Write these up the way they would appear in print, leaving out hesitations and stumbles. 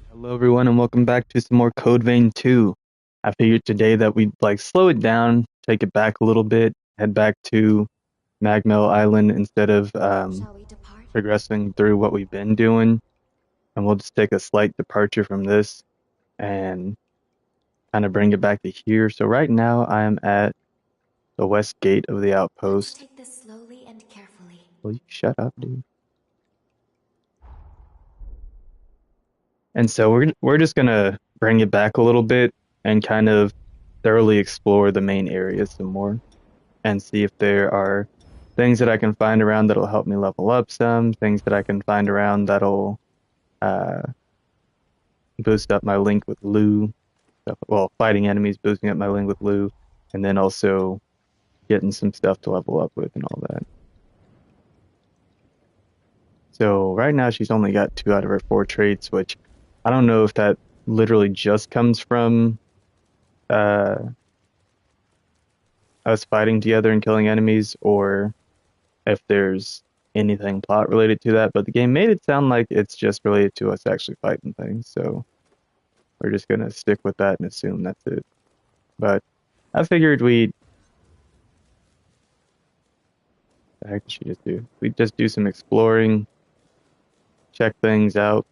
Hello everyone and welcome back to some more Code Vein 2. I figured today that we'd slow it down, take it back a little bit, head back to Magmel Island instead of Shall we depart? progressing through what we've been doing. And we'll just take a slight departure from this and kind of bring it back to here. So right now I am at the west gate of the Let's outpost. take this slowly and carefully. Will you shut up, dude? And so we're just gonna bring it back a little bit and kind of thoroughly explore the main areas some more, and see if there are things that I can find around that'll help me level up some, things that I can find around that'll uh, boost up my link with Lou. Well, fighting enemies, boosting up my link with Lou, and then also getting some stuff to level up with and all that. So right now she's only got 2 out of her 4 traits, which I don't know if that literally just comes from uh, us fighting together and killing enemies, or if there's anything plot related to that, but the game made it sound like it's just related to us actually fighting things. So we're just gonna stick with that and assume that's it. But I figured the heck did she just do? We'd just do some exploring, check things out,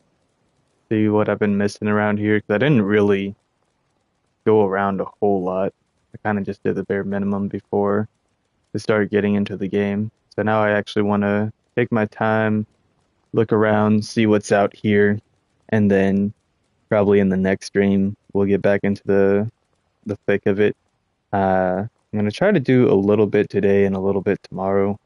see what I've been missing around here, because I didn't really go around a whole lot. I kind of just did the bare minimum before I started getting into the game. So now I actually want to take my time, look around, see what's out here, and then probably in the next stream we'll get back into the thick of it. I'm gonna try to do a little bit today and a little bit tomorrow,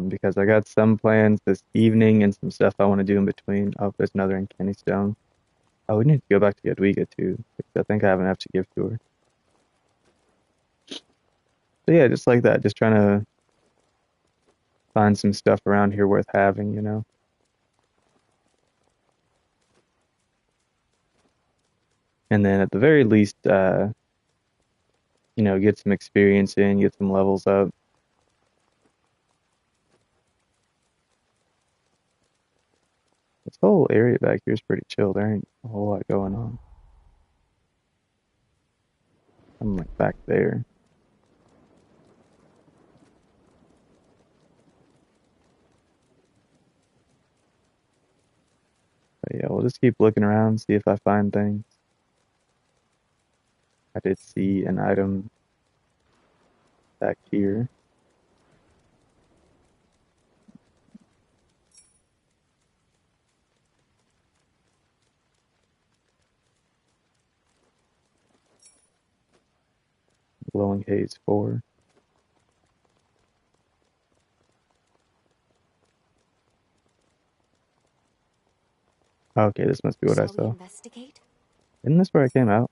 because I got some plans this evening and some stuff I want to do in between. Oh, there's another uncanny stone. Oh, we need to go back to Jadwiga too, because I think I have enough to give to her. So yeah, just like that, just trying to find some stuff around here worth having. And then at the very least, get some experience in, get some levels up. This whole area back here is pretty chill. There ain't a whole lot going on. I'm like back there. But yeah, we'll just keep looking around, see if I find things. I did see an item back here. Glowing Haze 4. Okay, this must be what I Shall we saw. investigate? Isn't this where I came out?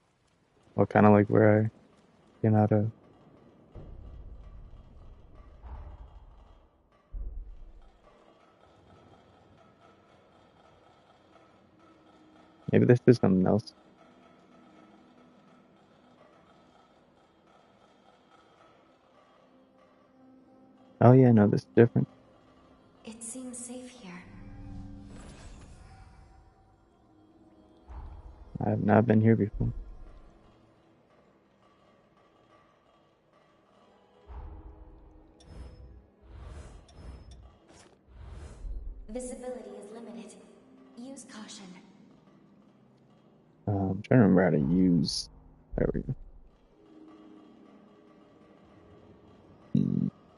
Well, kind of like where I came out of. Maybe this is something else. Oh yeah, no, this is different. It seems safe here. I have not been here before. Visibility is limited. Use caution. I'm trying to remember how to use. There we go.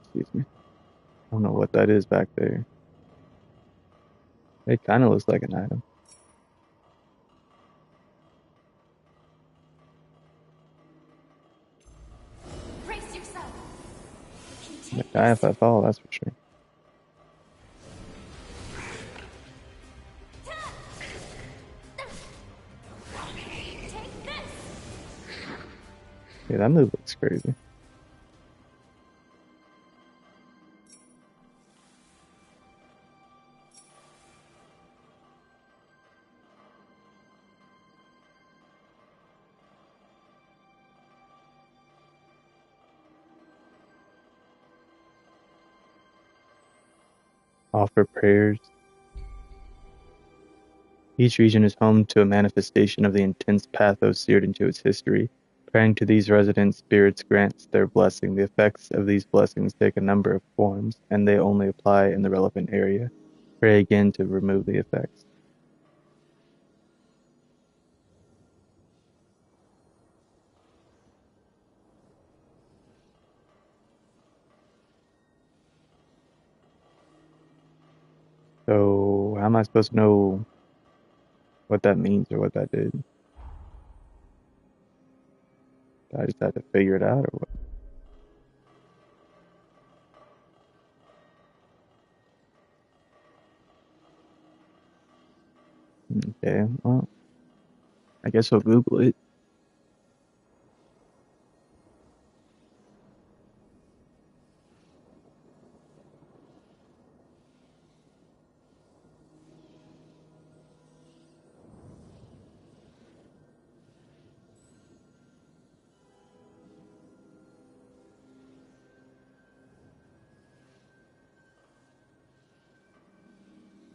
Excuse me. I don't know what that is back there. It kind of looks like an item. Brace yourself. You can I'm take gonna die this. if I fall, that's for sure. Take this. Yeah, that move looks crazy. Offer prayers. Each region is home to a manifestation of the intense pathos seared into its history. Praying to these resident spirits grants their blessing. The effects of these blessings take a number of forms, and they only apply in the relevant area. Pray again to remove the effects. So, how am I supposed to know what that means or what that did? I just had to figure it out or what? Okay, well, I guess I'll Google it.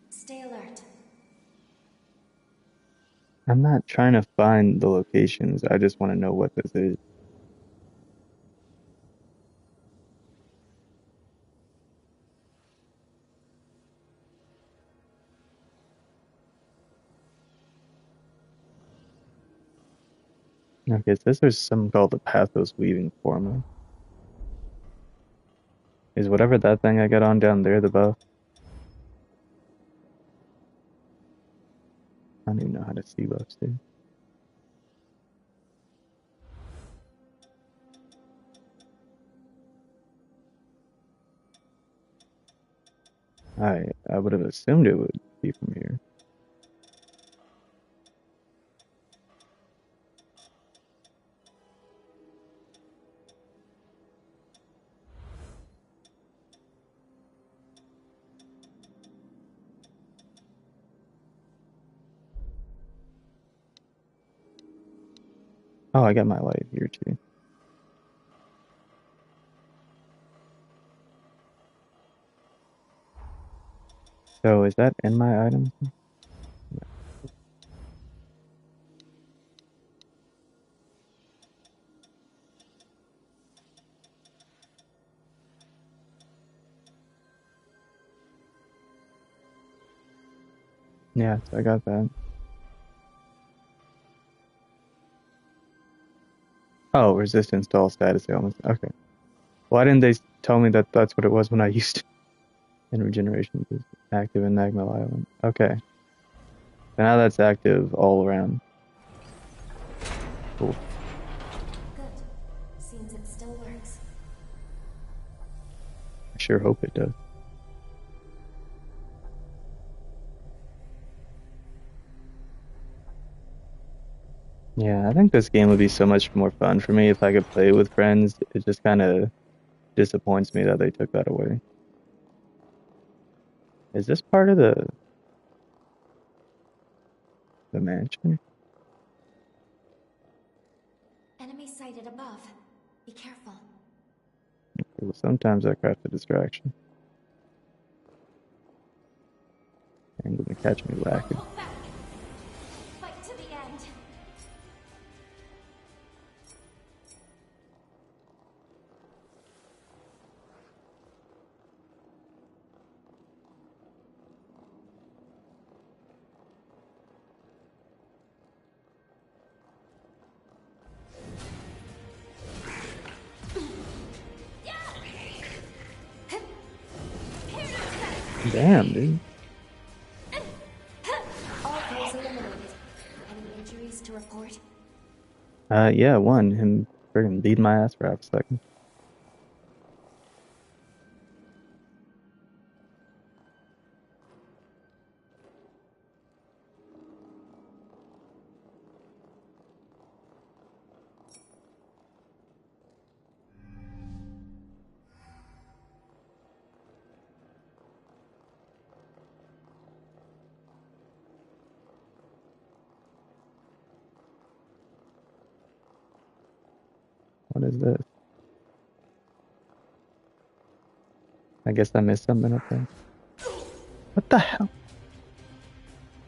Stay alert. I'm not trying to find the locations. I just want to know what this is. Okay, it says there's something called the Pathos Weaving Formula. Is whatever that thing I got on down there the buff? I don't even know how to see buffs, dude. I would have assumed it would be from here. Oh, I got my light here too. So is that in my items? Yeah, so I got that. Oh, resistance to all status ailments. Okay. Why didn't they tell me that that's what it was when I used it? And regeneration is active in Magma Island. Okay. So now that's active all around. Cool. Good. Seems it still works. I sure hope it does. Yeah, I think this game would be so much more fun for me if I could play with friends. It just kind of disappoints me that they took that away. Is this part of the mansion? Enemy sighted above. Be careful. Well, sometimes I craft a distraction. And gonna catch me Don't lacking. hold back. Fight to the end. Damn, dude. All foes eliminated. Any injuries to report? Yeah, one. Him friggin' beat my ass for half a second. What is this? I guess I missed something up there. What the hell?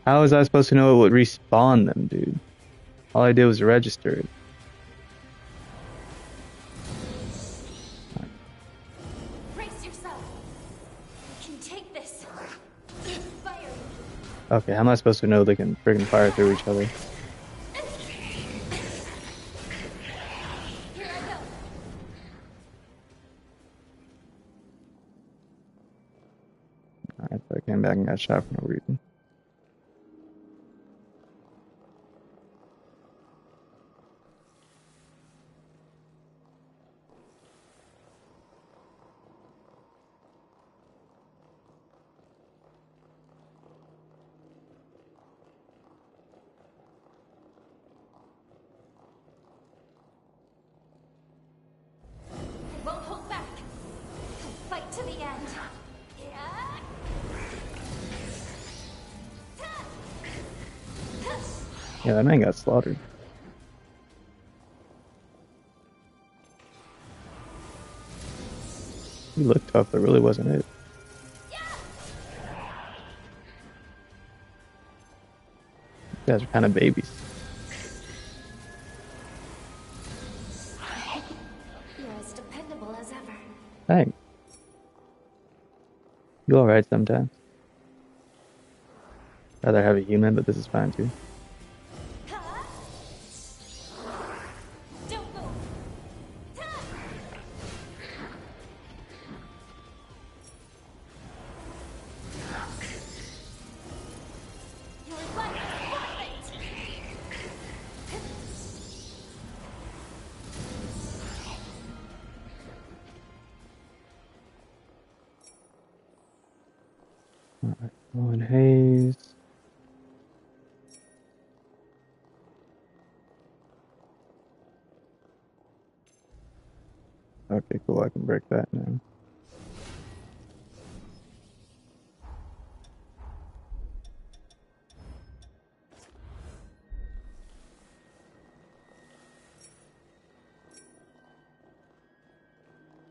How was I supposed to know it would respawn them, dude? All I did was register it. Brace yourself. You can take this. Fire. Okay, how am I supposed to know they can friggin' fire through each other? Here I go. Alright, so I came back and got shot for no reason. I won't hold back. I'll fight to the end. Yeah. Yeah, that man got slaughtered. He looked tough, but really wasn't it. You guys are kind of babies. You're as dependable as ever. Thanks. You alright sometimes. Rather have a human, but this is fine too. Don't move. Your life is forfeit. Alright, Owen Hayes. Okay, cool, I can break that now.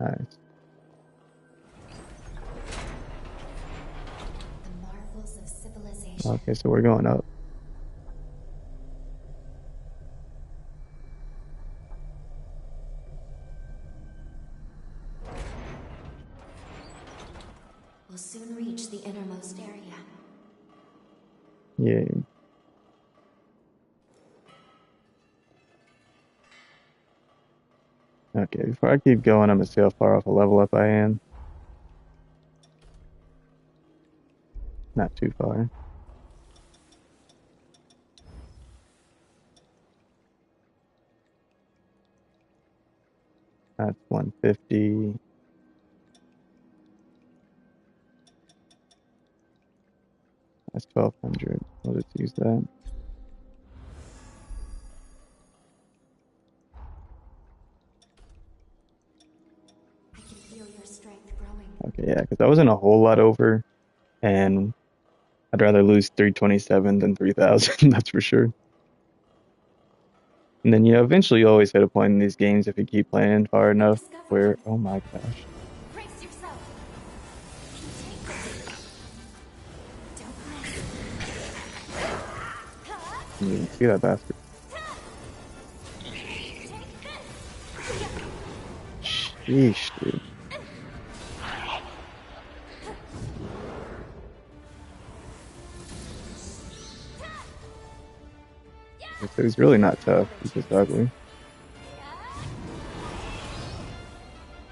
Nice. The marvels of civilization. Okay, so we're going up. We'll soon reach the innermost area. Yeah. Okay, before I keep going, I'm gonna see how far off a level up I am. Not too far. That's 150. That's 1200. We'll just use that. I can feel your strength growing. Okay, yeah, because I wasn't a whole lot over, and I'd rather lose 327 than 3000, that's for sure. And then, eventually you always hit a point in these games if you keep playing far enough where, oh my gosh. Brace yourself. You can take this. Don't miss. You see that bastard. Sheesh, dude. So he's really not tough, he's just ugly.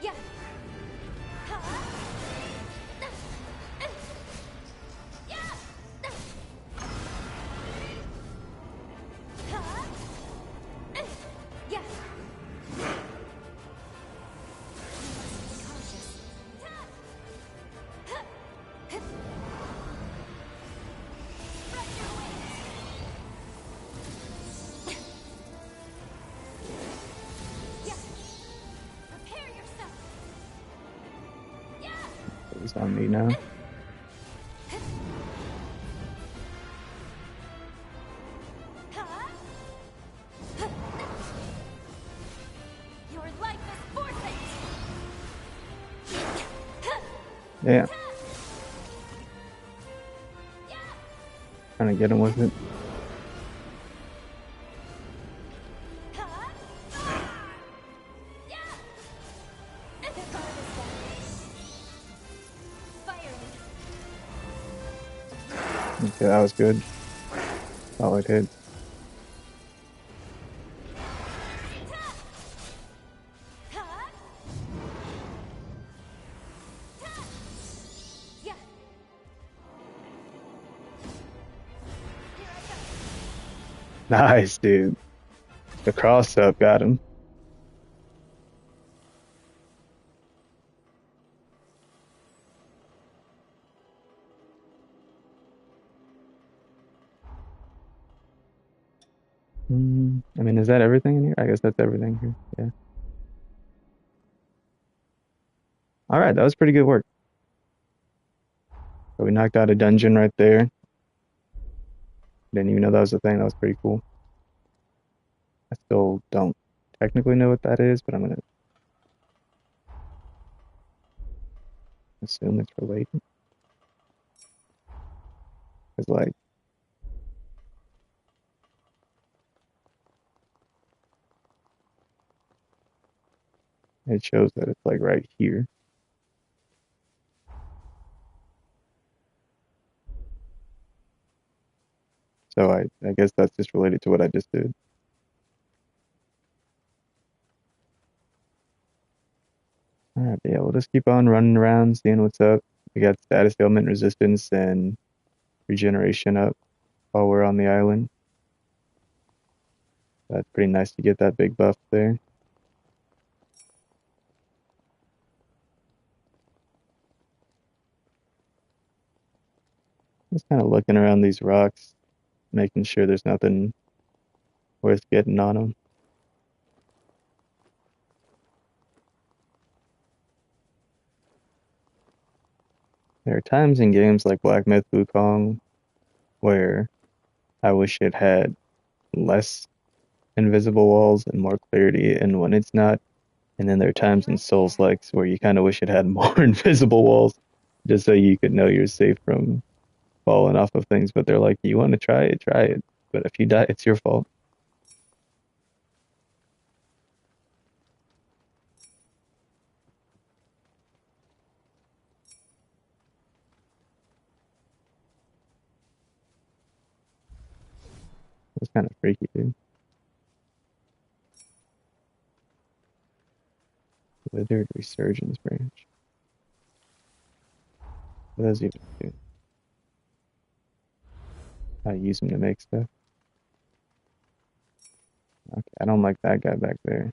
Yeah. Yeah. Prepare yourself. He's on me now. Your life is forfeit. Yeah. Trying to get him with it. Okay, that was good. Solid hit. Nice, dude. The cross up got him. I mean, is that everything in here? I guess that's everything here. Yeah. All right, that was pretty good work. So we knocked out a dungeon right there. Didn't even know that was a thing. That was pretty cool. I still don't technically know what that is, but I'm gonna assume it's related. It's like it shows that it's like right here. So I guess that's just related to what I just did. All right, yeah, we'll just keep on running around, seeing what's up. We got status ailment resistance and regeneration up while we're on the island. That's pretty nice to get that big buff there. Just kind of looking around these rocks, making sure there's nothing worth getting on them. There are times in games like Black Myth Wukong where I wish it had less invisible walls and more clarity, and when it's not. And then there are times in Souls-likes where you kind of wish it had more invisible walls, just so you could know you're safe from falling off of things. But they're like, you want to try it, try it. But if you die, it's your fault. It's kind of freaky, dude. Withered Resurgence Branch. What does it even do? I use them to make stuff. Okay, I don't like that guy back there.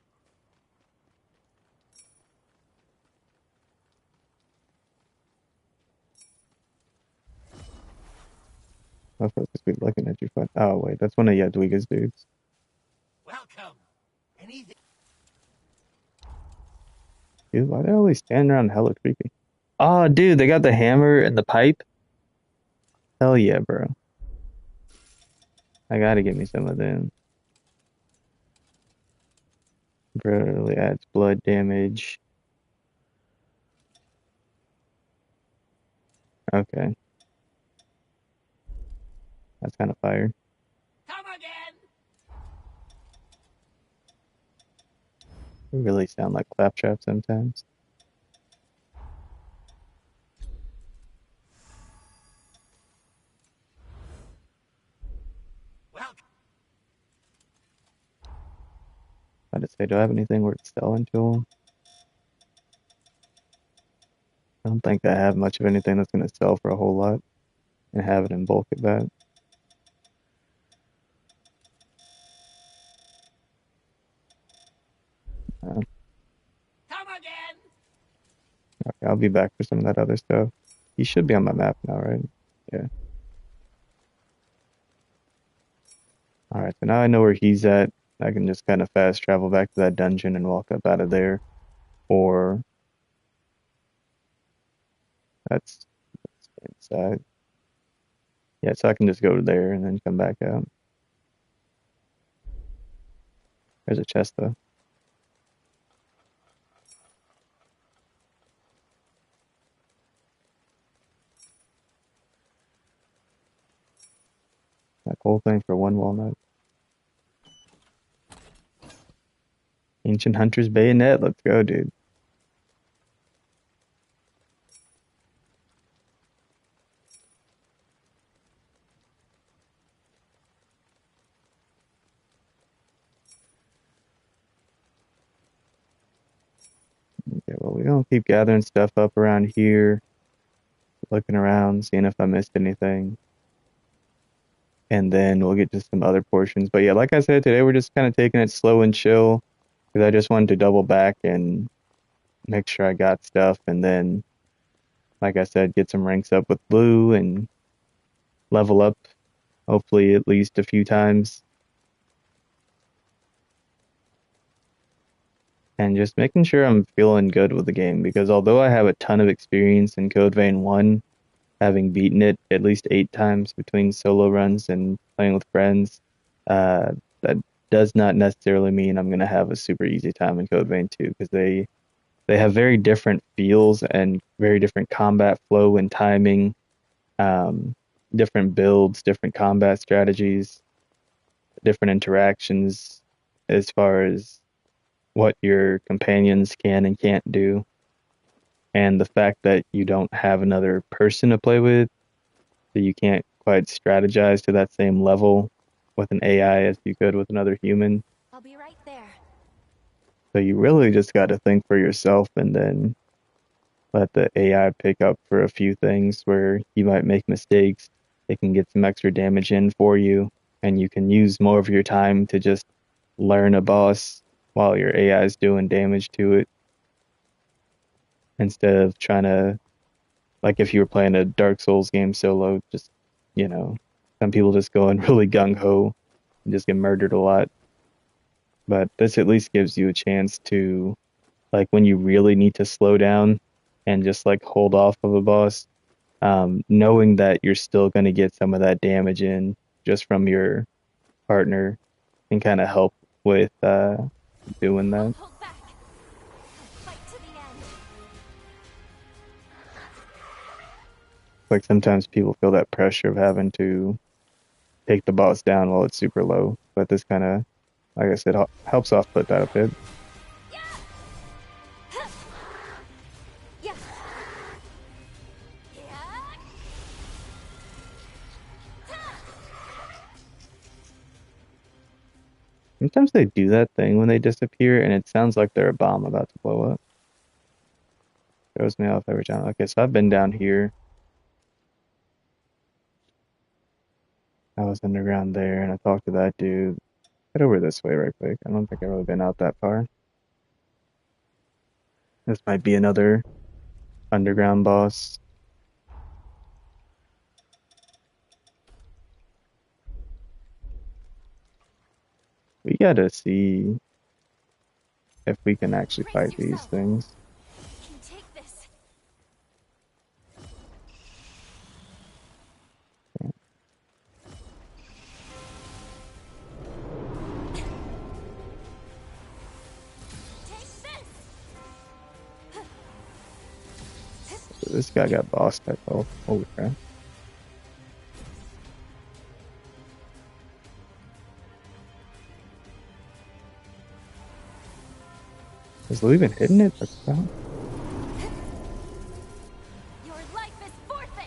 I'm supposed to be looking at you. Oh, wait, that's one of Yadwiga's dudes. Welcome. Anything? Dude, why they always standing around hella creepy? Oh, dude, they got the hammer and the pipe. Hell yeah, bro. I gotta get me some of them. Really adds blood damage. Okay, that's kind of fire. Come again. They really sound like Claptrap sometimes. Welcome. I just say, do I have anything worth selling to them? I don't think I have much of anything that's gonna sell for a whole lot and have it in bulk at that. Uh, Come again. okay, I'll be back for some of that other stuff. He should be on my map now, right? Yeah. All right, so now I know where he's at. I can just kind of fast travel back to that dungeon and walk up out of there. Or that's inside. Yeah, so I can just go to there and then come back out. There's a chest though. whole thing for 1 walnut. Ancient Hunter's Bayonet. Let's go, dude. Okay, well, we're gonna keep gathering stuff up around here, looking around, seeing if I missed anything. And then we'll get to some other portions. But yeah, like I said, today we're just kind of taking it slow and chill because I just wanted to double back and make sure I got stuff. And then, like I said, get some ranks up with blue and level up, hopefully at least a few times. And just making sure I'm feeling good with the game because although I have a ton of experience in Code Vein 1, having beaten it at least 8 times between solo runs and playing with friends, that does not necessarily mean I'm going to have a super easy time in Code Vein 2 because they have very different feels and very different combat flow and timing, different builds, different combat strategies, different interactions as far as what your companions can and can't do. And the fact that you don't have another person to play with, so you can't quite strategize to that same level with an AI as you could with another human. I'll be right there. So you really just got to think for yourself and then let the AI pick up for a few things where you might make mistakes. It can get some extra damage in for you, and you can use more of your time to just learn a boss while your AI is doing damage to it. Instead of trying to, like if you were playing a Dark Souls game solo, just, some people just go in really gung-ho and just get murdered a lot. But this at least gives you a chance to, like when you really need to slow down and just like hold off of a boss, knowing that you're still going to get some of that damage in just from your partner can kind of help with doing that. Hold back. I'll fight to the end. Like sometimes people feel that pressure of having to take the boss down while it's super low, but this kind of, like I said, helps offset that a bit. Yeah. Yeah. Sometimes they do that thing when they disappear, and it sounds like they're a bomb about to blow up. Throws me off every time. Okay, so I've been down here. I was underground there, and I talked to that dude. Head over this way right quick. I don't think I've really been out that far. This might be another underground boss. We gotta see if we can actually Brace fight these yourself. things. I can take this. Take this. This guy got boss type health. Holy crap. Is Lou even hitting it? What the hell? Your life is forfeit.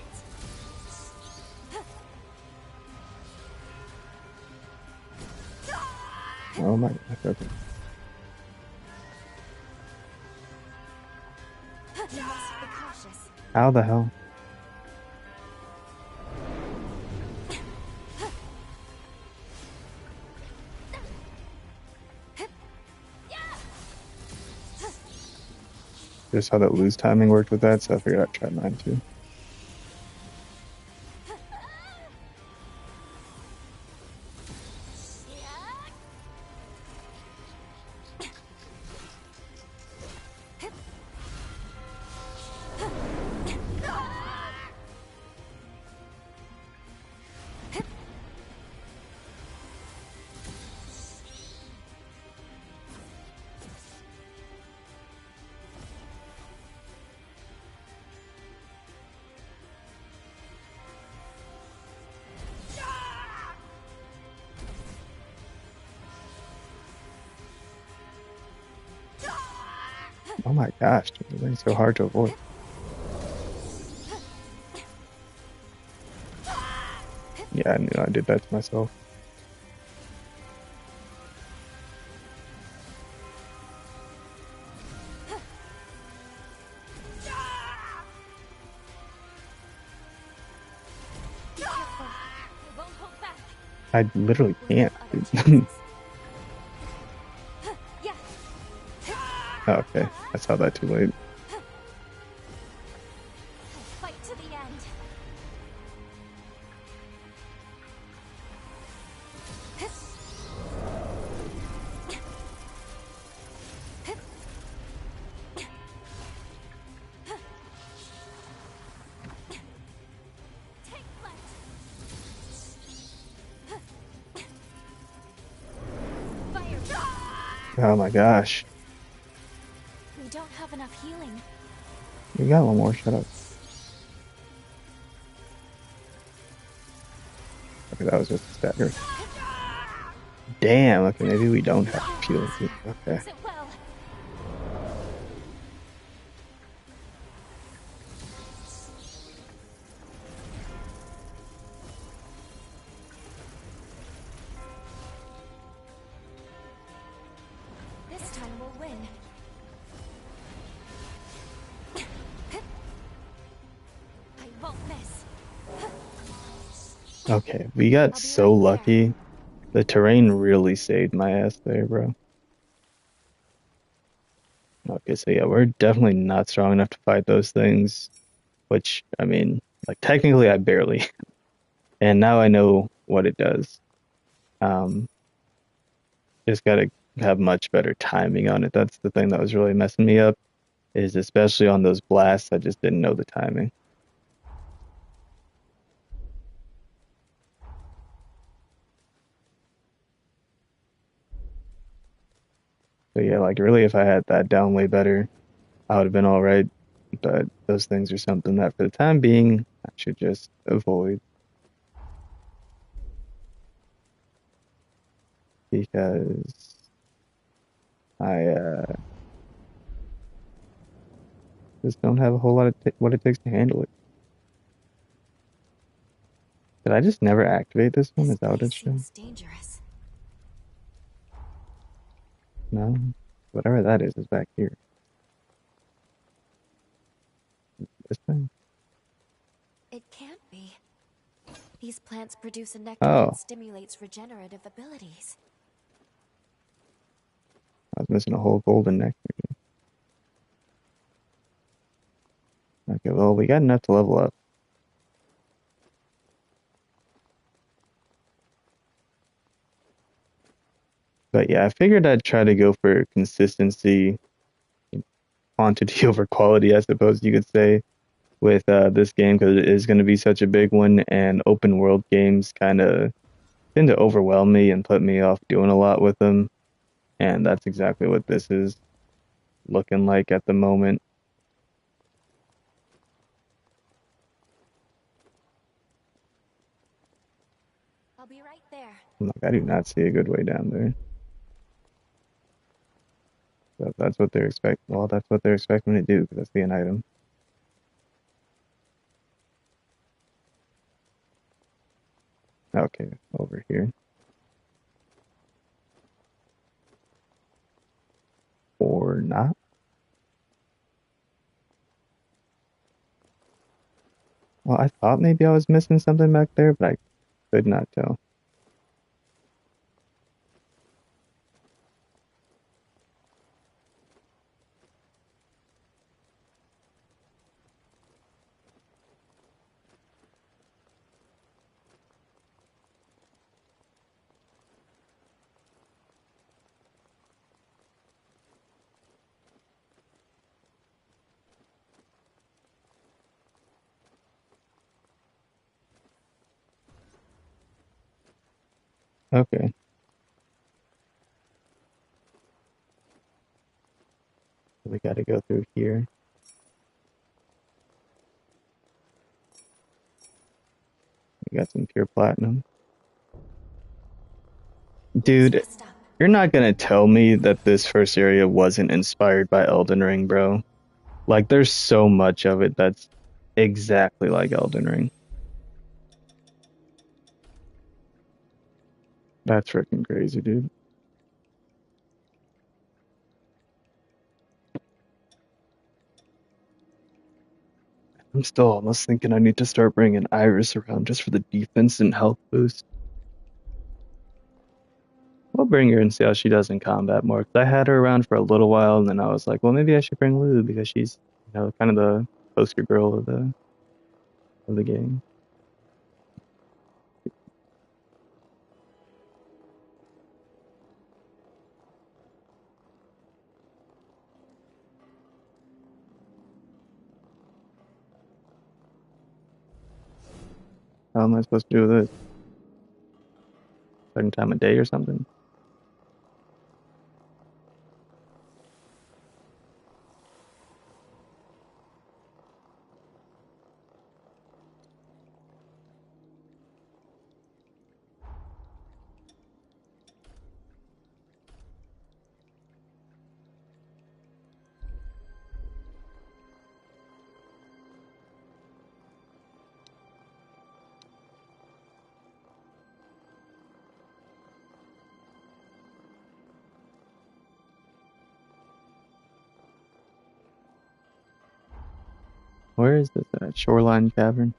Oh my god. Okay. You must be cautious. How the hell? Just how that lose timing worked with that, so I figured I'd try mine too. Oh my gosh, dude, this thing's so hard to avoid. Yeah, I knew I did that to myself. Be careful. I won't hold back. I literally We'll can't, have other dude. chances. Yeah. Oh, okay, I saw that too late. I'll fight to the end. Take flight. Fire. Oh my gosh. We don't have enough healing. We got one more, shut up. Okay, that was just a stagger. Damn, okay, maybe we don't have healing. Okay. Use it well. This time we'll win. I won't miss. Okay, we got I'll be so right there. lucky. The terrain really saved my ass there, bro. Okay, so yeah, we're definitely not strong enough to fight those things, which, I mean, like technically I barely. And now I know what it does. Um, just gotta have much better timing on it. That's the thing that was really messing me up, is especially on those blasts, I just didn't know the timing. So yeah, like really if I had that down way better, I would have been all right. But those things are something that for the time being, I should just avoid because I just don't have a whole lot of what it takes to handle it. Did I just never activate this one? This Is that what place it's showing? seems dangerous. No. Whatever that is back here. This thing? It can't be. These plants produce a nectar Oh, that stimulates regenerative abilities. I was missing a whole golden neck. Okay, well, we got enough to level up. But yeah, I figured I'd try to go for consistency, quantity over quality, I suppose you could say, with this game because it is going to be such a big one, and open world games kind of tend to overwhelm me and put me off doing a lot with them. And that's exactly what this is looking like at the moment. I'll be right there. Like, I do not see a good way down there. So if that's what they're expecting. Well, that's what they're expecting me to do because that's the end item. Okay, over here. Or not. Well, I thought maybe I was missing something back there, but I could not tell. Okay, we got to go through here. We got some pure platinum. Looks Dude, messed up. You're not gonna tell me that this first area wasn't inspired by Elden Ring, bro. Like, there's so much of it that's exactly like Elden Ring. That's freaking crazy, dude. I'm still almost thinking I need to start bringing Iris around just for the defense and health boost. We'll bring her and see how she does in combat more. 'Cause I had her around for a little while, and then I was like, well, maybe I should bring Lou because she's, kind of the poster girl of the game. How am I supposed to do this? Certain time of day or something? Where is this at? Shoreline Cavern?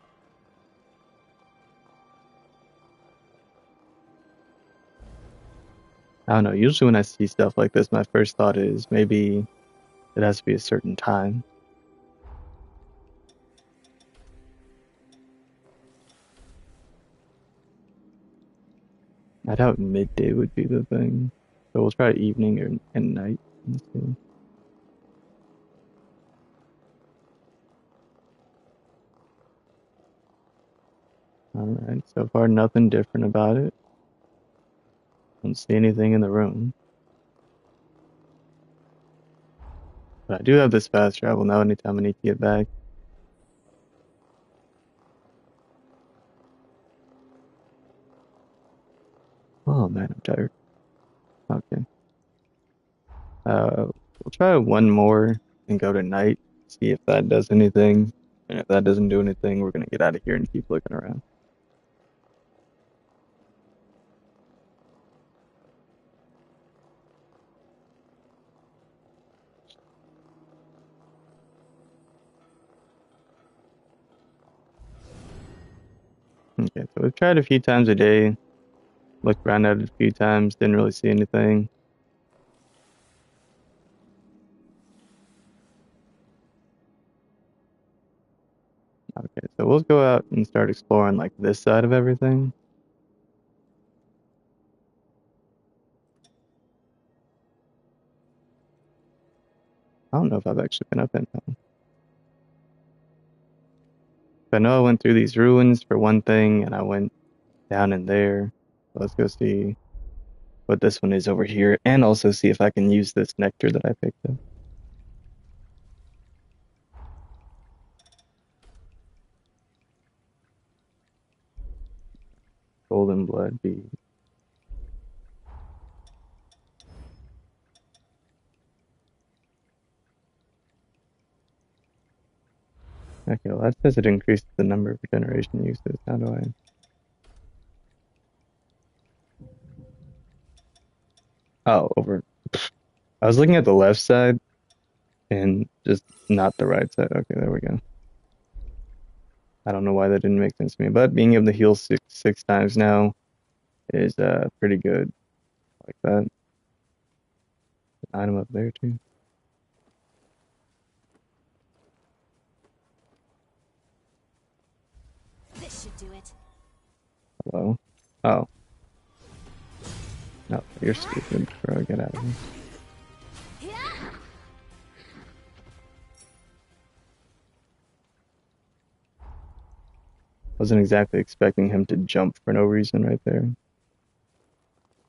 I don't know. Usually when I see stuff like this, my first thought is maybe it has to be a certain time. I doubt midday would be the thing. So we'll try evening or and night. Let's see. Alright, so far nothing different about it. Don't see anything in the room. But I do have this fast travel now anytime I need to get back. Oh man, I'm tired. Okay. We'll try one more and go to night, see if that does anything. And if that doesn't do anything, we're gonna get out of here and keep looking around. Okay, so we've tried a few times a day, looked around at it a few times, didn't really see anything. Okay, so we'll go out and start exploring like this side of everything. I don't know if I've actually been up in them. I know I went through these ruins for one thing, and I went down in there. So let's go see what this one is over here, and also see if I can use this nectar that I picked up. Golden blood bead. Okay, well that says it increases the number of regeneration uses. How do I? Oh, over. I was looking at the left side and just not the right side. Okay, there we go. I don't know why that didn't make sense to me, but being able to heal six times now is pretty good. Like that. Item up there too. This should do it. Hello. Oh. No, you're stupid, bro. Get out of here. Wasn't exactly expecting him to jump for no reason right there.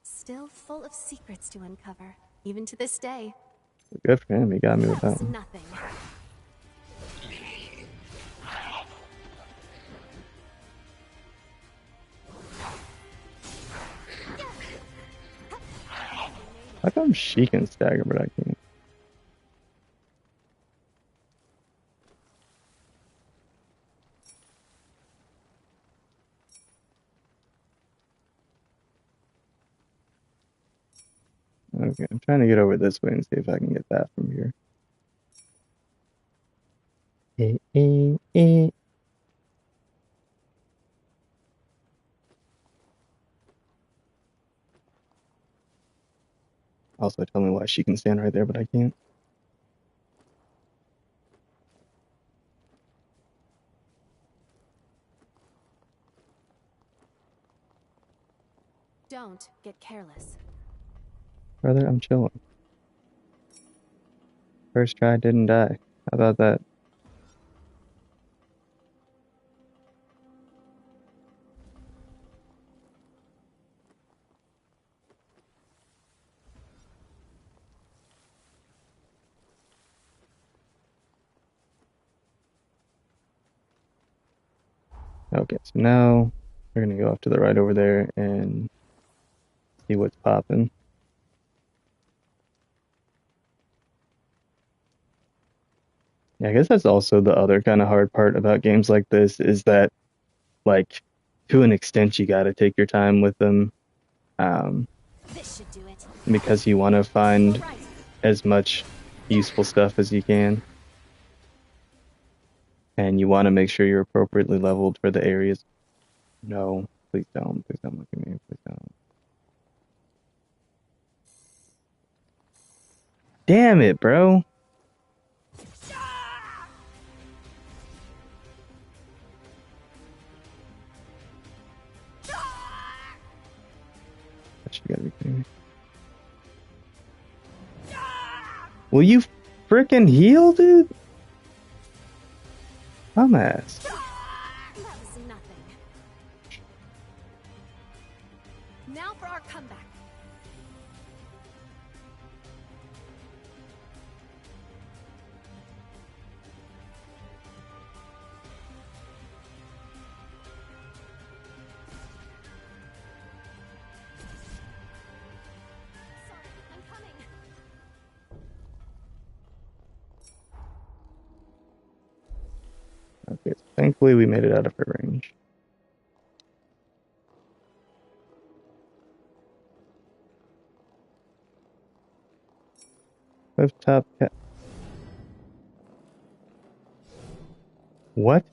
Still full of secrets to uncover, even to this day. Good for him. He got me with that That's one. nothing. How come she can stagger, but I can't? Okay, I'm trying to get over this way and see if I can get that from here. Eh, eh, eh. Also, tell me why she can stand right there, but I can't. Don't get careless. Brother, I'm chilling. First try, didn't die. How about that? Okay, so now we're gonna go off to the right over there and see what's popping. Yeah, I guess that's also the other kind of hard part about games like this is that, like, to an extent, you gotta take your time with them, um, This should do it. because you want to find Right. as much useful stuff as you can, and you want to make sure you're appropriately leveled for the areas. No, please don't. Please don't look at me. Please don't. Damn it, bro. You gotta be kidding me. Will you frickin' heal, dude? Dumbass. That was nothing. Now for our comeback. Sorry, I'm coming. Okay, so thankfully we made it out of her range. Cliff top cat. What?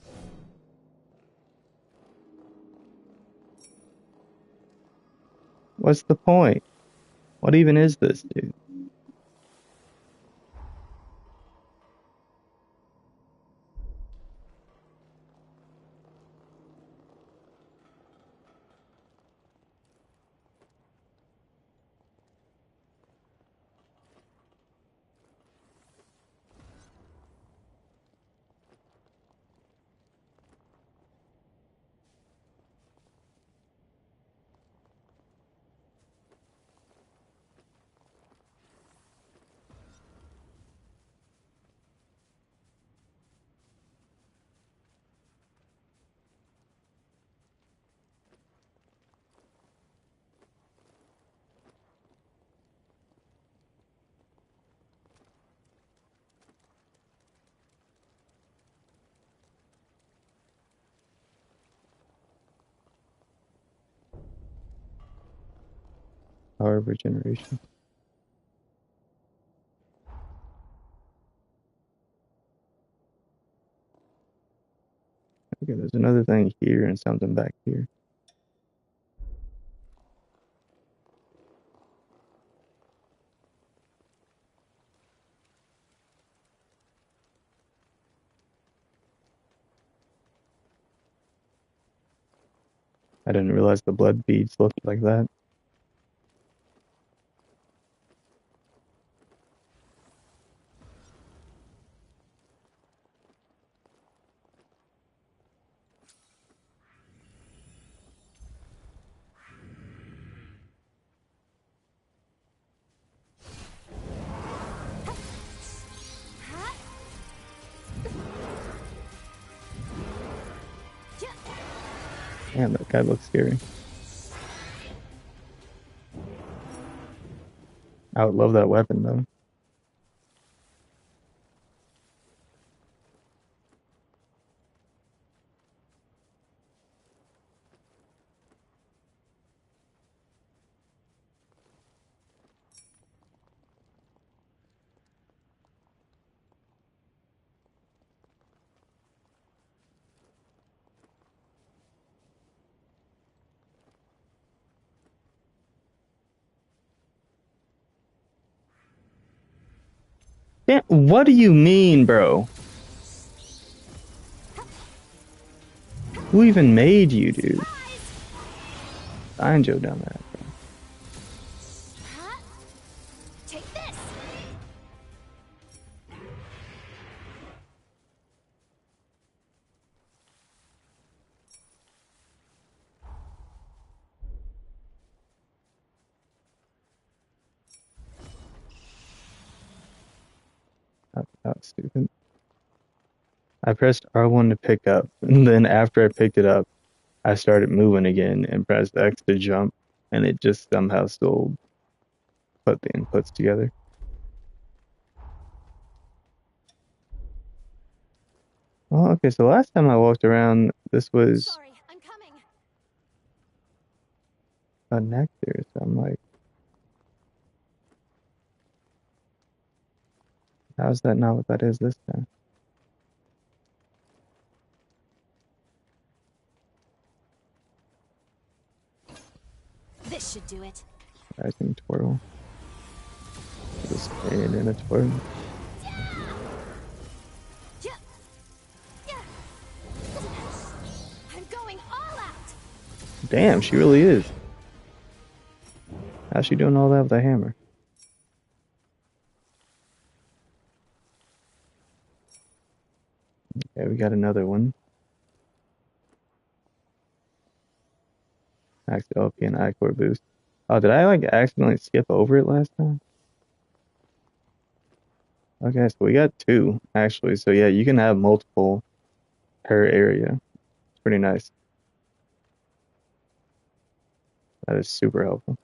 What's the point? What even is this, dude? Power of regeneration. Okay, there's another thing here and something back here. I didn't realize the blood beads looked like that. Damn, that guy looks scary. I would love that weapon though. Yeah, what do you mean, bro? Who even made you, dude? Find Joe down there, bro. Huh? Take this. That was stupid. I pressed R1 to pick up, and then after I picked it up, I started moving again and pressed X to jump, and it just somehow still put the inputs together. Oh, okay, so last time I walked around, this was Sorry, I'm coming. a nectar, so I'm like, how's that not what that is this time? This should do it. Rising twirl. The spin and a twirl. Yeah. Yeah. I'm going all out. Damn, she really is. How's she doing all that with a hammer? Okay, we got another one. Max LP and I-Core boost. Oh, did I like accidentally skip over it last time? Okay, so we got two, actually. So yeah, you can have multiple per area. It's pretty nice. That is super helpful.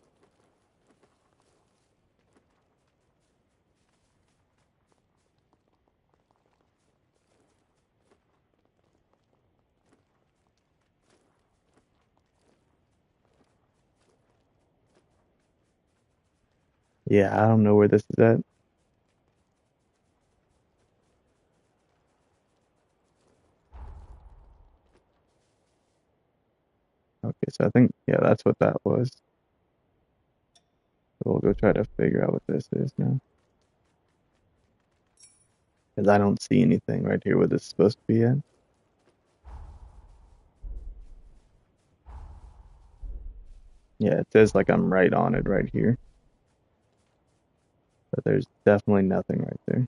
Yeah, I don't know where this is at. Okay, so I think, yeah, that's what that was. So we'll go try to figure out what this is now. Because I don't see anything right here where this is supposed to be at. Yeah, it says like I'm right on it right here. But there's definitely nothing right there.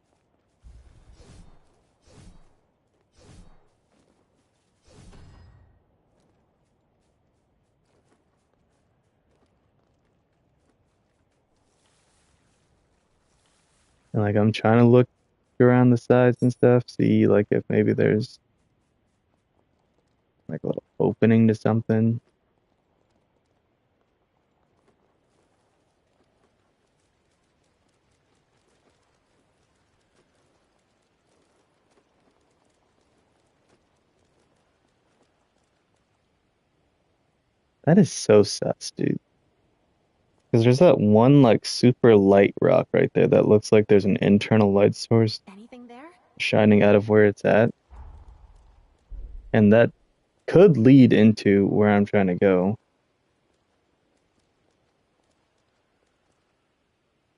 And like I'm trying to look around the sides and stuff, see like if maybe there's like a little opening to something. That is so sus, dude. Because there's that one like super light rock right there that looks like there's an internal light source Anything there? shining out of where it's at. And that could lead into where I'm trying to go.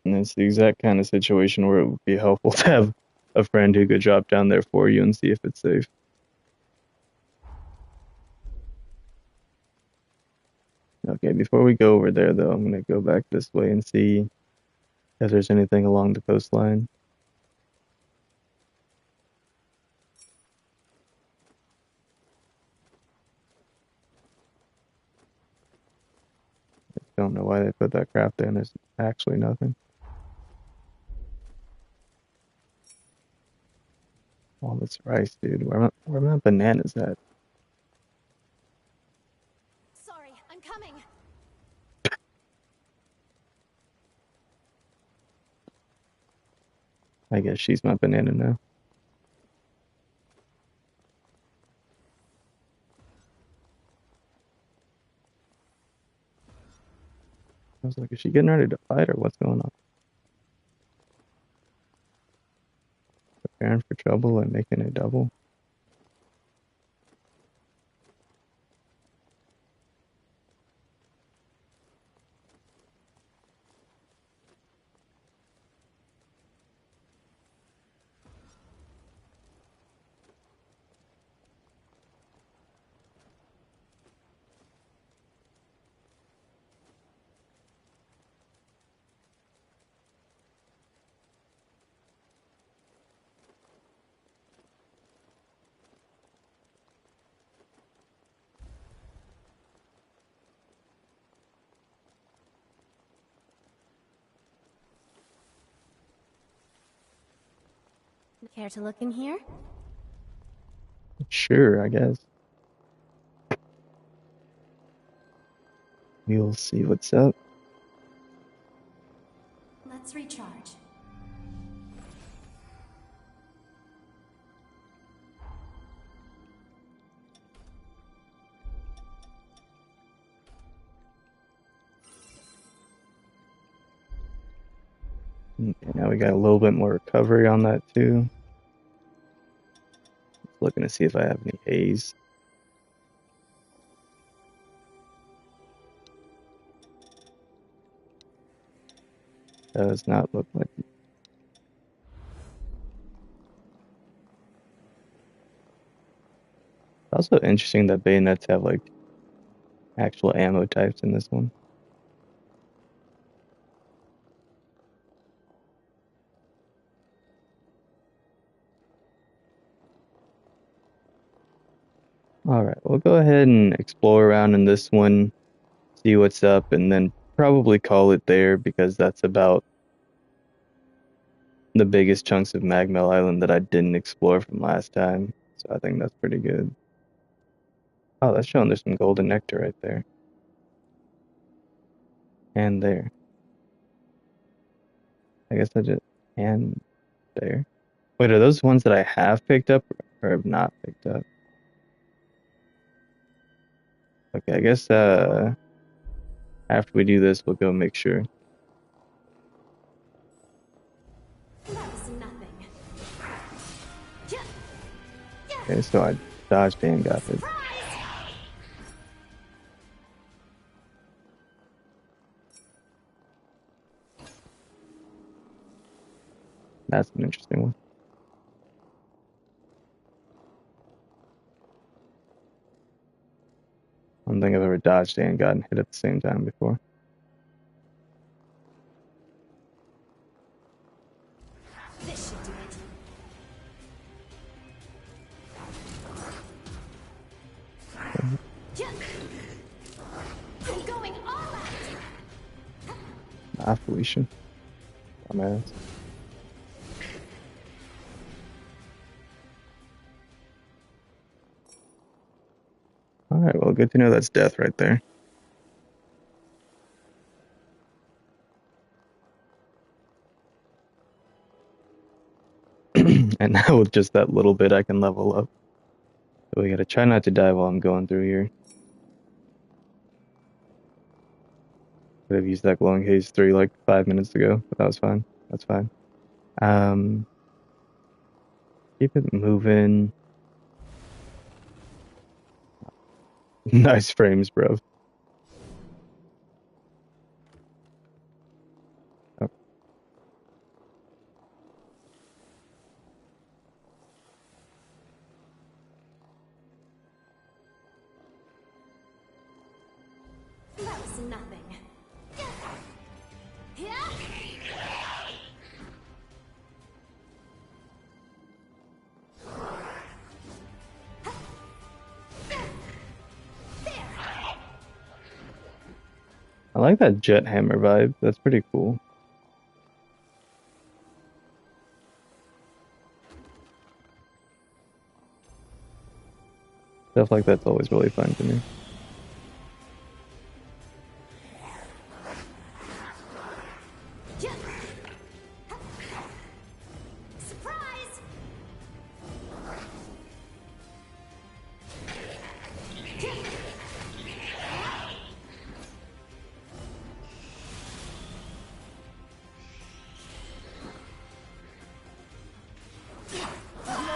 And it's the exact kind of situation where it would be helpful to have a friend who could drop down there for you and see if it's safe. Okay, before we go over there though, I'm gonna go back this way and see if there's anything along the coastline. Don't know why they put that crap there and there's actually nothing. All this rice, dude. Where my bananas at? Sorry, I'm coming. I guess she's my banana now. I was like, is she getting ready to fight or what's going on? Preparing for trouble and making it double. Care to look in here? Sure, I guess. We'll see what's up. Let's recharge. Okay, now we got a little bit more recovery on that too. Looking to see if I have any haze. Does not look like it. Also interesting that bayonets have like actual ammo types in this one. Alright, we'll go ahead and explore around in this one, see what's up, and then probably call it there because that's about the biggest chunks of Magmel Island that I didn't explore from last time. So I think that's pretty good. Oh, that's showing there's some golden nectar right there. And there. I guess I just... and there. Wait, are those ones that I have picked up or have not picked up? Okay, I guess after we do this, we'll go make sure. That was nothing. Okay, so I dodged and got it. That's an interesting one. I don't think I've ever dodged and gotten hit at the same time before. This should do it. I'm going all out. Ah, Felicia. Dumbass. Alright, well, good to know that's death right there. And now with just that little bit, I can level up. So we gotta try not to die while I'm going through here. Could have used that glowing haze 3 like 5 minutes ago, but that was fine. That's fine. Keep it moving. Nice frames, bro. Oh. That was nothing. I like that jet hammer vibe. That's pretty cool. Stuff like that's always really fun to me.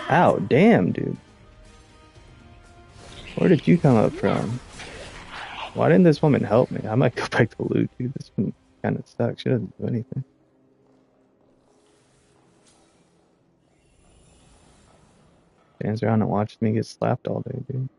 Ow, damn, dude. Where did you come up from? Why didn't this woman help me? I might go back to loot, dude. This one kind of sucks. She doesn't do anything. Stands around and watches me get slapped all day, dude.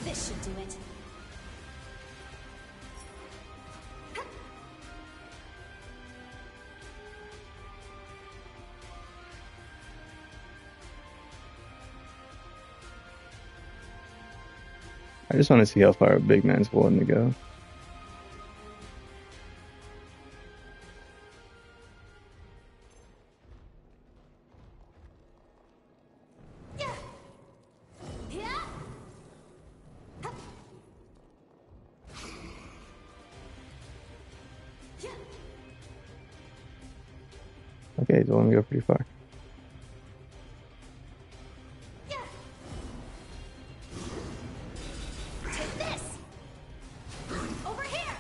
This should do it. I just want to see how far a big man's willing to go. Yeah. Okay, he's willing to go pretty far. Take this. Over here.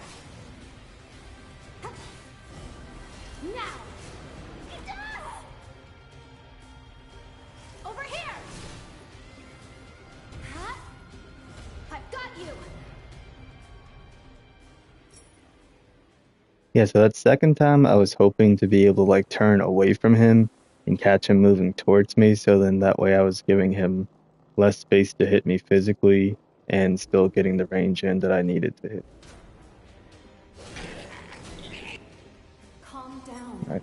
Now. Over here. Huh? I've got you. Yeah, so that second time I was hoping to be able to like turn away from him and catch him moving towards me, so then that way I was giving him less space to hit me physically and still getting the range in that I needed to hit. Calm down. Nice.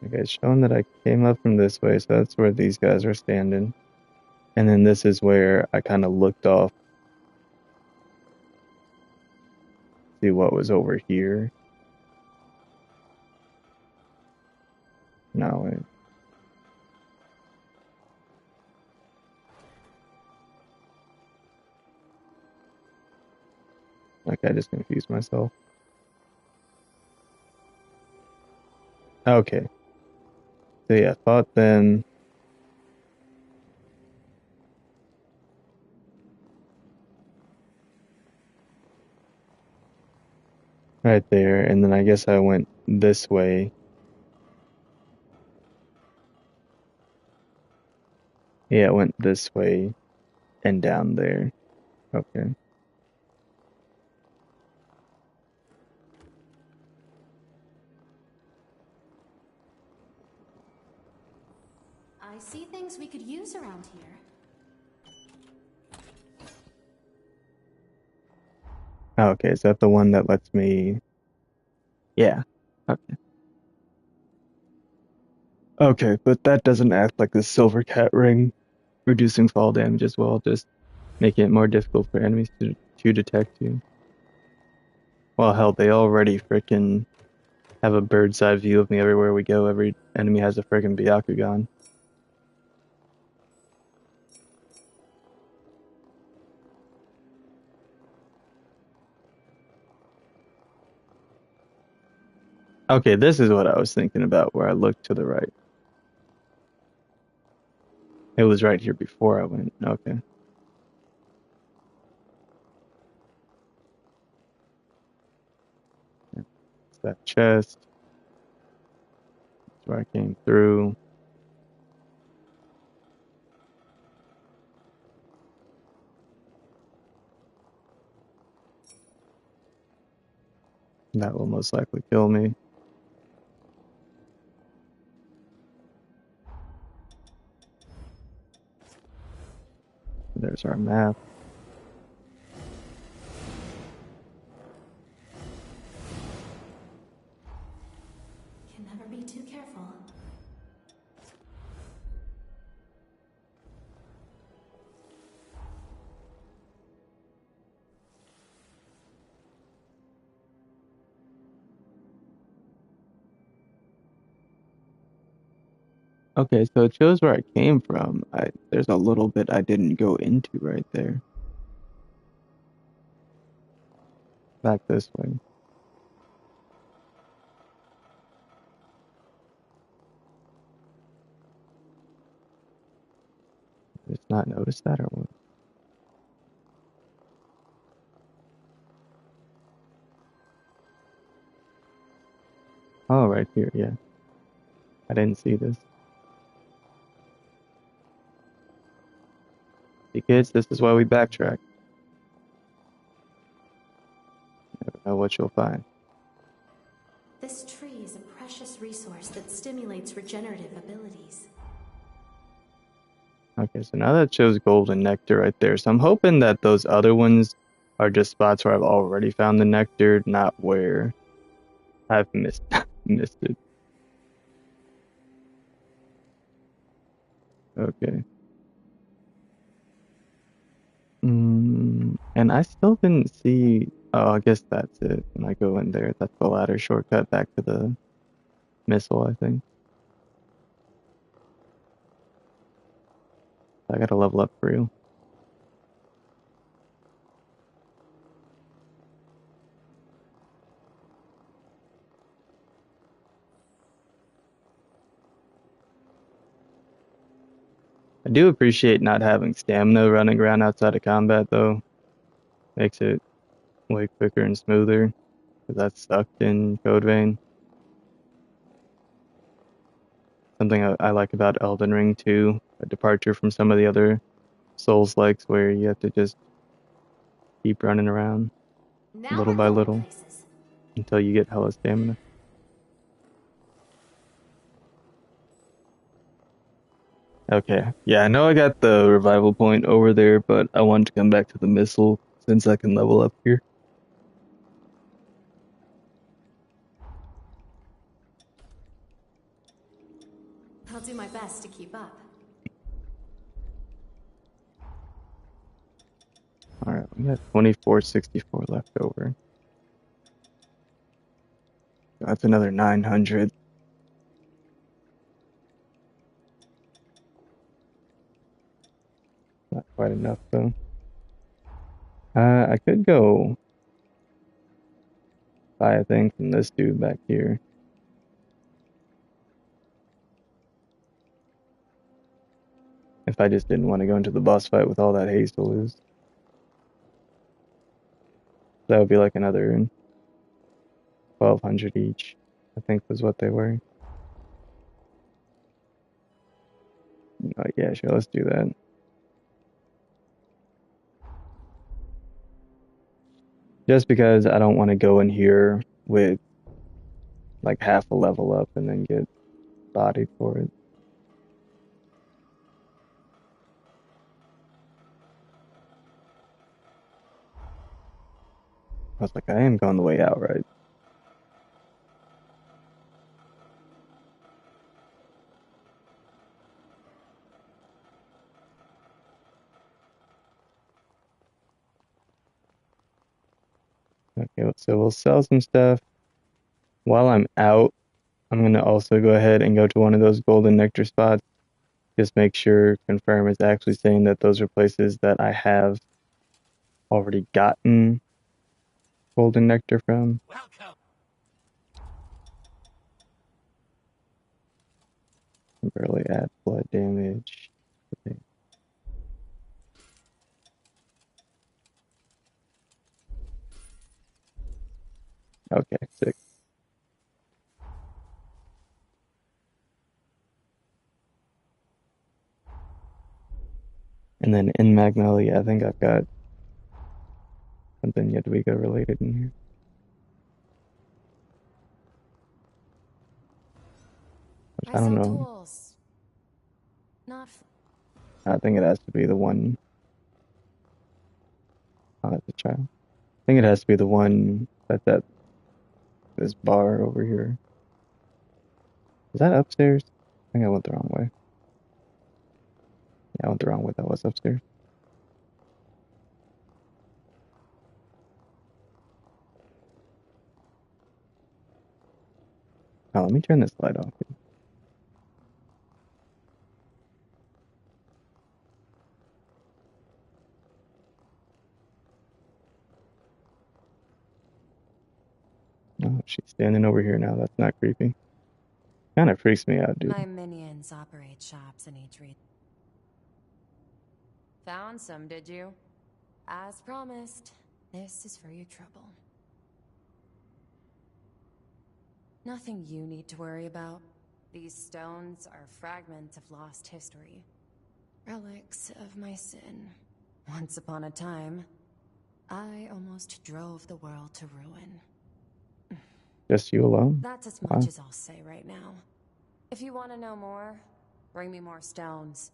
Okay, it's showing that I came up from this way, so that's where these guys are standing. And then this is where I kind of looked off, see what was over here. No, wait. Okay, I just confused myself. Okay. So yeah, fought them. Right there, and then I guess I went this way. Yeah, it went this way and down there. Okay. I see things we could use around here. Okay, is that the one that lets me... Yeah. Okay. Okay, but that doesn't act like the Silver Cat ring, reducing fall damage as well, just making it more difficult for enemies to detect you. Well, hell, they already frickin' have a bird's eye view of me everywhere we go. Every enemy has a frickin' Byakugan. Okay, this is what I was thinking about where I looked to the right. It was right here before I went. Okay. It's that chest. That's where I came through. That will most likely kill me. There's our map. Can never be too careful. Okay, so it shows where I came from. There's a little bit I didn't go into right there. Back this way. Just not noticed that or what? Oh, right here, yeah. I didn't see this. See, kids, this is why we backtrack. Never know what you'll find. This tree is a precious resource that stimulates regenerative abilities. Okay, so now that shows golden nectar right there. So I'm hoping that those other ones are just spots where I've already found the nectar, not where I've missed missed it. Okay. And I still didn't see. Oh, I guess that's it. When I go in there, that's the ladder shortcut back to the missile, I think. I gotta level up for real. I do appreciate not having stamina running around outside of combat, though. Makes it way quicker and smoother, because that's sucked in Code Vein. Something I like about Elden Ring too, a departure from some of the other Souls-likes where you have to just keep running around Now little we're by going little places. until you get hella stamina. Okay, yeah, I know I got the revival point over there, but I wanted to come back to the missile since I can level up here. I'll do my best to keep up. Alright, we got 2464 left over. That's another 900. Not quite enough though. I could go buy a thing from this dude back here. If I just didn't want to go into the boss fight with all that haste to lose. That would be like another 1200 each, I think was what they were. Oh, yeah, sure, let's do that. Just because I don't want to go in here with like half a level up and then get bodied for it. I was like, I am going the way out, right? Okay, so we'll sell some stuff. While I'm out, I'm going to also go ahead and go to one of those golden nectar spots. Just make sure, confirm it's actually saying that those are places that I have already gotten golden nectar from. Welcome. Barely add blood damage. Okay. Okay, sick. And then in Magnolia, I think I've got something Yadwiga related in here. Which I don't sell know. tools. Not. I think it has to be the one. Oh, that's a child. I think it has to be the one that's at this bar over here. Is that upstairs? I think I went the wrong way. Yeah, I went the wrong way. That was upstairs. Oh, let me turn this light off. she's standing over here now. That's not creepy. Kind of freaks me out, dude. My minions operate shops in each region. Found some, did you? As promised, this is for your trouble. Nothing you need to worry about. These stones are fragments of lost history. Relics of my sin. Once upon a time, I almost drove the world to ruin. Just you alone? That's as much as I'll say right now. If you want to know more, bring me more stones.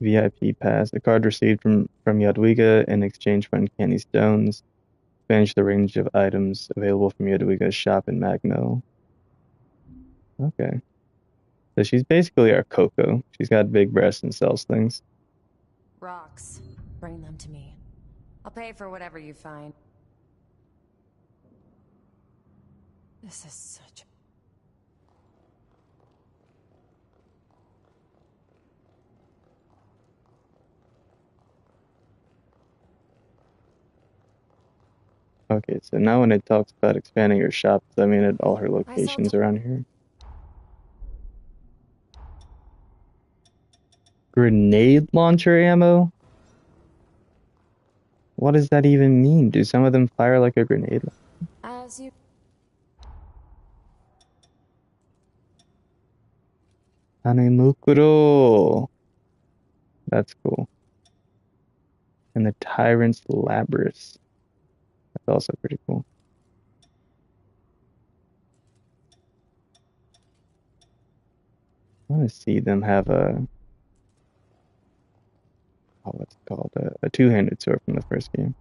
VIP pass. The card received from Yadwiga in exchange for uncanny stones. Expands the range of items available from Yadwiga's shop in Magno. Okay. So she's basically our Coco. She's got big breasts and sells things. Rocks. Bring them to me. I'll pay for whatever you find. This is such Okay, so now when it talks about expanding her shop, does that mean at all her locations around here? Grenade launcher ammo? What does that even mean? Do some of them fire like a grenade? As you... Hanemukuro! That's cool. And the Tyrant's Labrys. That's also pretty cool. I want to see them have a... Oh, what's it called? A two-handed sword from the first game.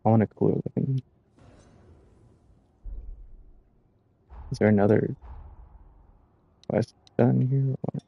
I want a cooler looking. Is there another quest done here? Or what?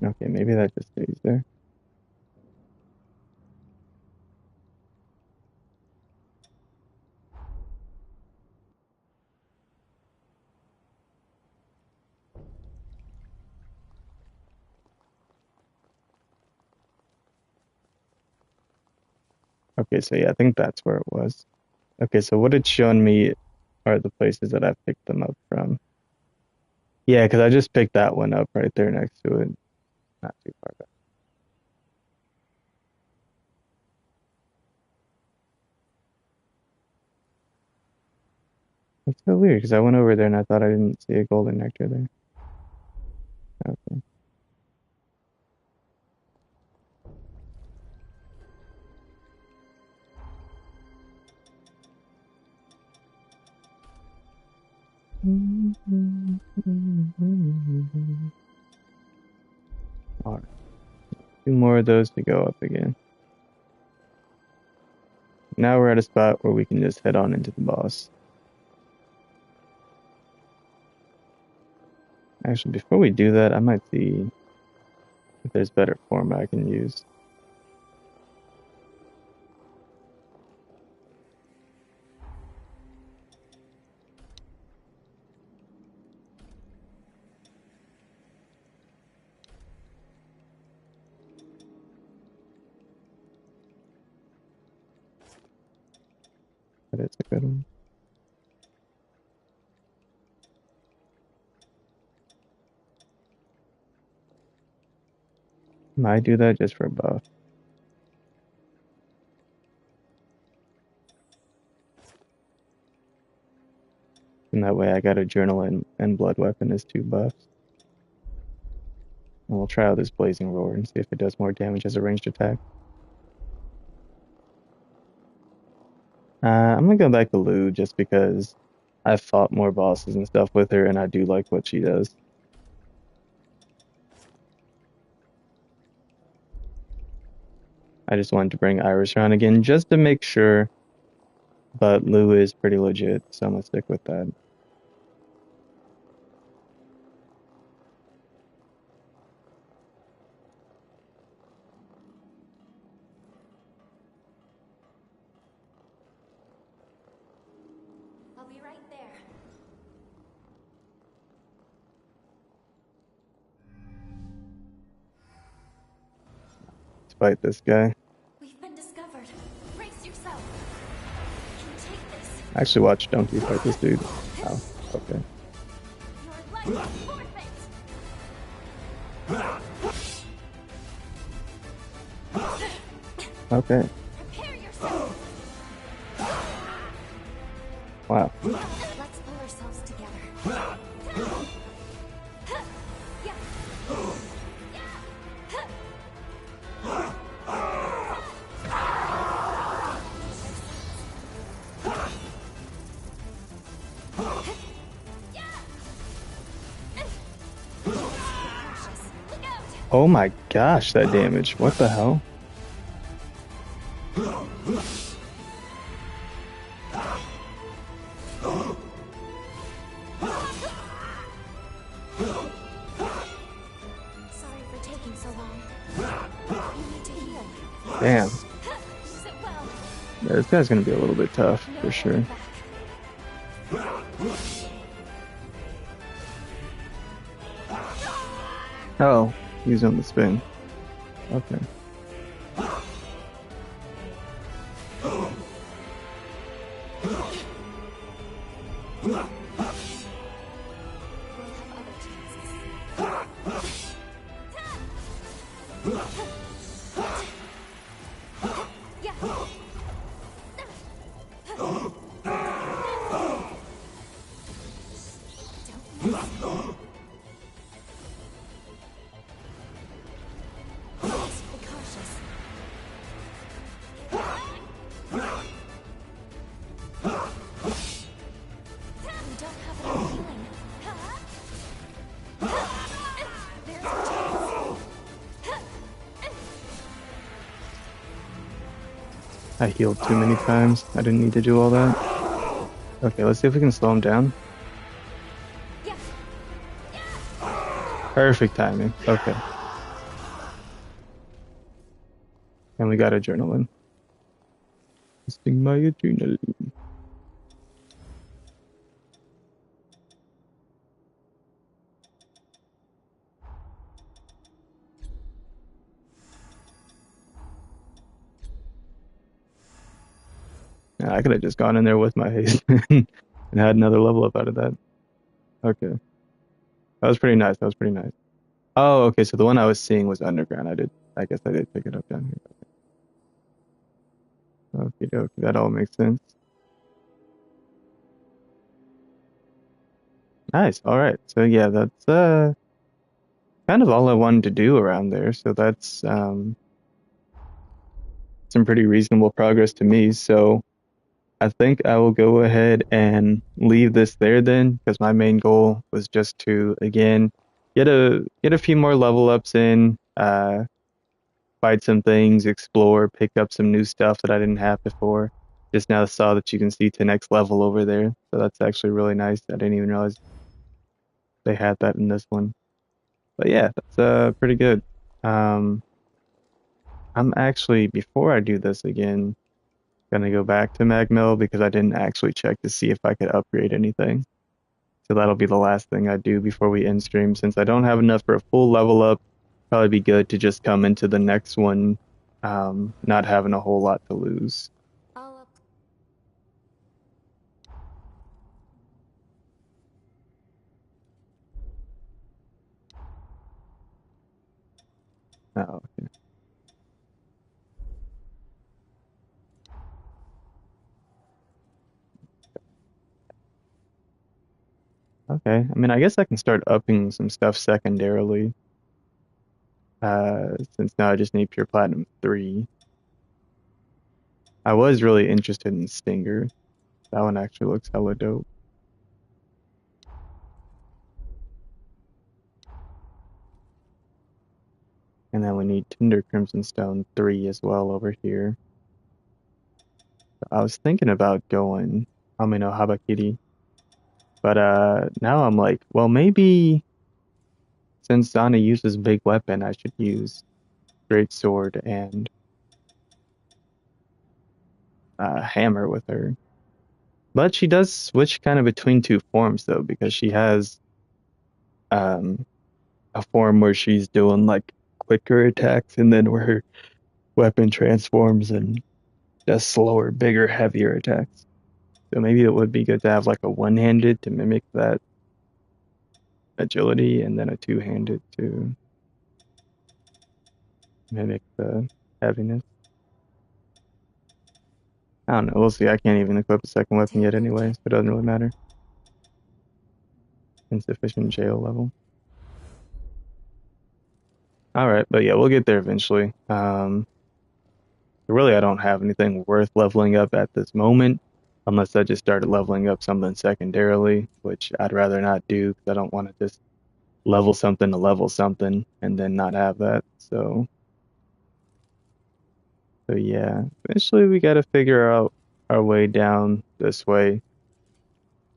Okay, maybe that just stays there. Okay, so yeah, I think that's where it was. Okay, so what it's shown me are the places that I've picked them up from. Yeah, because I just picked that one up right there next to it. Not too far back. It's so weird because I went over there and I thought I didn't see a golden nectar there. Okay. All right. 2 more of those to go up again. Now we're at a spot where we can just head on into the boss. Actually, before we do that, I might see if there's better form I can use. But it's a good one. Might do that just for a buff. And that way I got a journal and blood weapon as 2 buffs. And we'll try out this blazing roar and see if it does more damage as a ranged attack. I'm gonna go back to Lou just because I've fought more bosses and stuff with her and I do like what she does. I just wanted to bring Iris around again just to make sure, but Lou is pretty legit, so I'm gonna stick with that. be right there. Let's fight this guy. We've been discovered. Brace yourself. You can take this. Actually, watch Donkey fight this dude. Oh, okay. Your life is forfeit. Okay. Prepare yourself. Wow. Let's pull ourselves together. Yeah. Look out! Oh my gosh, that damage. What the hell? Sorry for taking so long. You need to heal. Damn. Use it well. Yeah, this guy's gonna be a little bit tough, No for sure. holding back. Oh, he's on the spin. Okay. We'll have other chances. Yeah. Don't miss. Just be cautious. We don't have enough healing. There's a chance. I healed too many times. I didn't need to do all that. Okay, let's see if we can slow him down. Yeah. Perfect timing. Okay. And we got adrenaline. Testing my adrenaline. Yeah, I could have just gone in there with my haste and had another level up out of that. Okay. That was pretty nice. That was pretty nice. Oh, okay. So the one I was seeing was underground. I guess I did pick it up down here. Okay, okay. That all makes sense. Nice. All right. So yeah, that's kind of all I wanted to do around there. So that's some pretty reasonable progress to me. So I think I will go ahead and leave this there then, because my main goal was just to again get a few more level ups in, fight some things, explore, pick up some new stuff that I didn't have before. Just now saw that you can see to next level over there, so that's actually really nice. I didn't even realize they had that in this one. But yeah, that's pretty good. Um, I'm actually, before I do this again, gonna go back to Magmill because I didn't actually check to see if I could upgrade anything. So that'll be the last thing I do before we end stream. Since I don't have enough for a full level up, probably be good to just come into the next one, not having a whole lot to lose. I'll up. Oh, okay. Okay. I mean, I guess I can start upping some stuff secondarily. Since now I just need pure platinum 3. I was really interested in Stinger. That one actually looks hella dope. And then we need Tinder Crimson Stone 3 as well over here. I was thinking about going Amino Habakiri. But now I'm like, well, maybe since Zana uses big weapon, I should use great sword and hammer with her. But she does switch kind of between two forms though, because she has um a form where she's doing like quicker attacks, and then where her weapon transforms and does slower, bigger, heavier attacks. So maybe it would be good to have like a one-handed to mimic that agility, and then a two-handed to mimic the heaviness. I don't know. We'll see. I can't even equip a second weapon yet anyway, so it doesn't really matter. Insufficient jail level. Alright, but yeah, we'll get there eventually. Really, I don't have anything worth leveling up at this moment, unless I just started leveling up something secondarily, which I'd rather not do, because I don't want to just level something to level something and then not have that. So yeah, eventually we got to figure out our way down this way.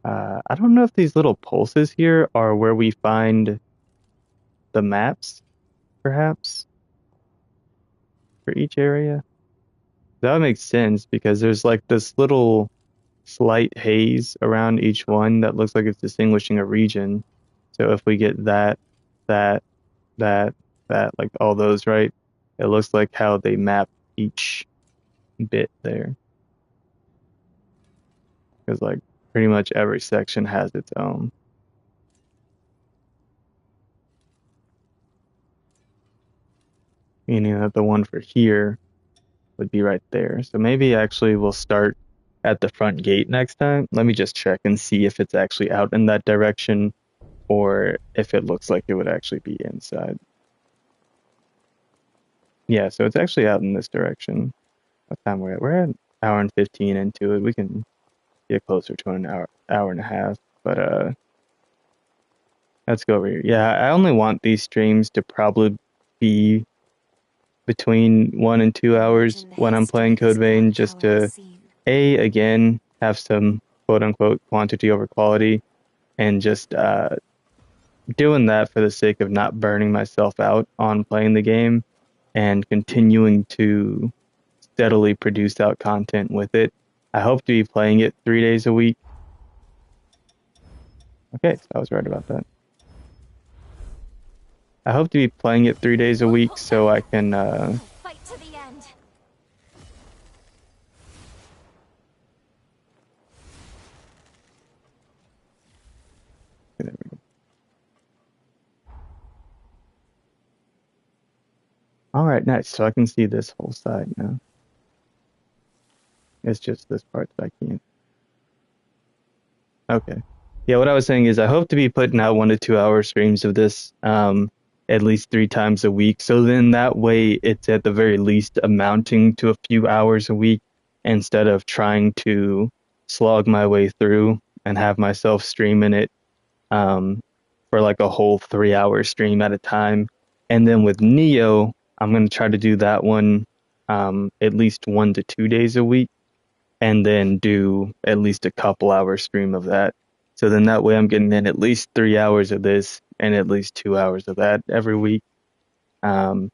I don't know if these little pulses here are where we find the maps, perhaps, for each area. That makes sense because there's like this little slight haze around each one that looks like it's distinguishing a region. So if we get that, that, that, like all those, right? It looks like how they map each bit there. Because like pretty much every section has its own. Meaning that the one for here would be right there. So maybe actually we'll start at the front gate next time. Let me just check and see if it's actually out in that direction or if it looks like it would actually be inside. Yeah, so it's actually out in this direction. What time we're at? We're at an hour and 15 into it. We can get closer to an hour and a half. But let's go over here. Yeah, I only want these streams to probably be between 1 and 2 hours when I'm playing Code Vein, just to again have some quote unquote quantity over quality, and just doing that for the sake of not burning myself out on playing the game and continuing to steadily produce out content with it. I hope to be playing it 3 days a week. Okay, so I was right about that. I hope to be playing it 3 days a week so I can Fight to the end. there we go. Alright, nice. So I can see this whole side now. It's just this part that I can't. Okay. Yeah, what I was saying is I hope to be putting out 1 to 2 hour streams of this at least 3 times a week. So then that way it's at the very least amounting to a few hours a week instead of trying to slog my way through and have myself streaming it for like a whole 3-hour stream at a time. And then with Neo, I'm going to try to do that one at least 1 to 2 days a week, and then do at least a couple hour stream of that. So then that way I'm getting in at least 3 hours of this and at least 2 hours of that every week. And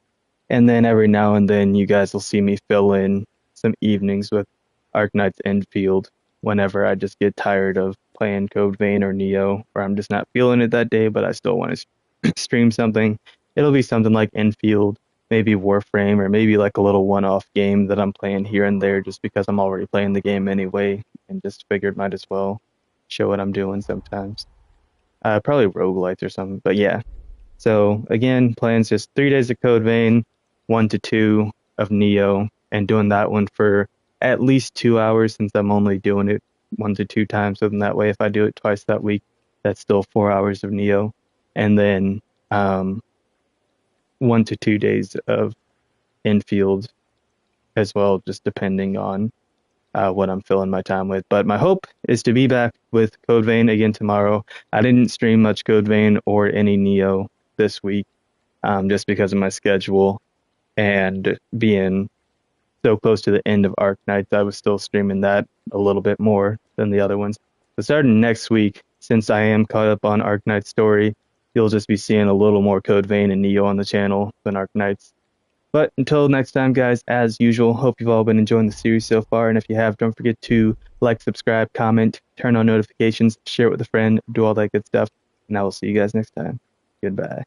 then every now and then you guys will see me fill in some evenings with Arknights Enfield whenever I just get tired of playing Code Vein or Neo, or I'm just not feeling it that day, but I still want to stream something. It'll be something like Enfield, maybe Warframe, or maybe like a little one-off game that I'm playing here and there just because I'm already playing the game anyway, and just figured might as well show what I'm doing sometimes. Probably roguelites or something, but yeah. So again, plans just 3 days of Code Vein, 1 to 2 of Neo, and doing that one for at least 2 hours since I'm only doing it 1 to 2 times. So then that way, if I do it twice that week, that's still 4 hours of Neo, and then 1 to 2 days of Enfield as well, just depending on what I'm filling my time with. But my hope is to be back with Code Vein again tomorrow. I didn't stream much Code Vein or any Neo this week, just because of my schedule and being so close to the end of Arknights. I was still streaming that a little bit more than the other ones. But starting next week, since I am caught up on Arknight's story, you'll just be seeing a little more Code Vein and Neo on the channel than Arknights. But until next time, guys, as usual, hope you've all been enjoying the series so far. And if you have, don't forget to like, subscribe, comment, turn on notifications, share it with a friend, do all that good stuff. And I will see you guys next time. Goodbye.